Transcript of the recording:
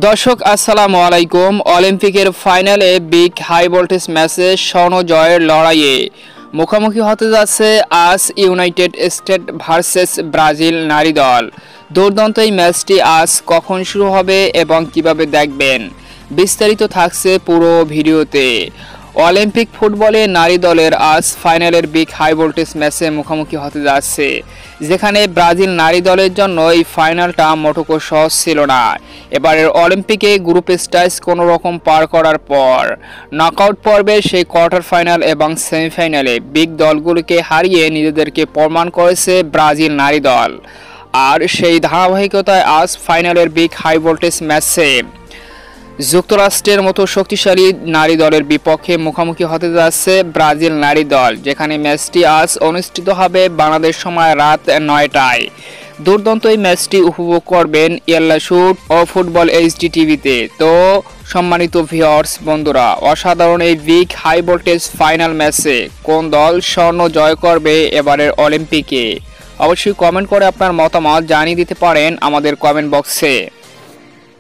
দর্শক আসসালামু আলাইকুম। অলিম্পিকের ফাইনালে বিগ হাই ভোল্টেজ ম্যাচে স্বর্ণ জয়ের লড়াইয়ে মুখোমুখি হতে যাচ্ছে আজ ইউনাইটেড স্টেট ভার্সেস ব্রাজিল নারী দল। দুর্দান্ত এই ম্যাচটি আজ কখন শুরু হবে এবং কিভাবে দেখবেন, বিস্তারিত থাকছে পুরো ভিডিওতে। অলিম্পিক ফুটবলে নারী দলের আজ ফাইনালের বিগ হাই ভোল্টেজ ম্যাচে মুখোমুখি হতে যাচ্ছে, যেখানে ব্রাজিল নারী দলের জন্য এই ফাইনালটা মোটেও সহজ ছিল না। এবারের অলিম্পিকে গ্রুপ স্টেজ কোনো রকম পার করার পর নকআউট পর্বে সেই কোয়ার্টার ফাইনাল এবং সেমিফাইনালে বিগ দলগুলোকে হারিয়ে নিজেদেরকে প্রমাণ করেছে ব্রাজিল নারী দল। আর সেই ধারাবাহিকতায় আজ ফাইনালের বিগ হাই ভোল্টেজ ম্যাচে যুক্তরাষ্ট্রের মতো শক্তিশালী নারী দলের বিপক্ষে মুখোমুখি হতে যাচ্ছে ব্রাজিল নারী দল, যেখানে ম্যাচটি আজ অনুষ্ঠিত হবে বাংলাদেশ সময় রাত 9টায়। দুর্দান্ত এই ম্যাচটি উপভোগ করবেন ইয়াল্লা শুট ও ফুটবল এইচডি টিভিতে। তো সম্মানিত ভিউয়ার্স বন্ধুরা, অসাধারণ এই বিগ হাই ভোল্টেজ ফাইনাল ম্যাচে কোন দল স্বর্ণ জয় করবে এবারের অলিম্পিকে, অবশ্যই কমেন্ট করে আপনার মতামত জানিয়ে দিতে পারেন আমাদের কমেন্ট বক্সে।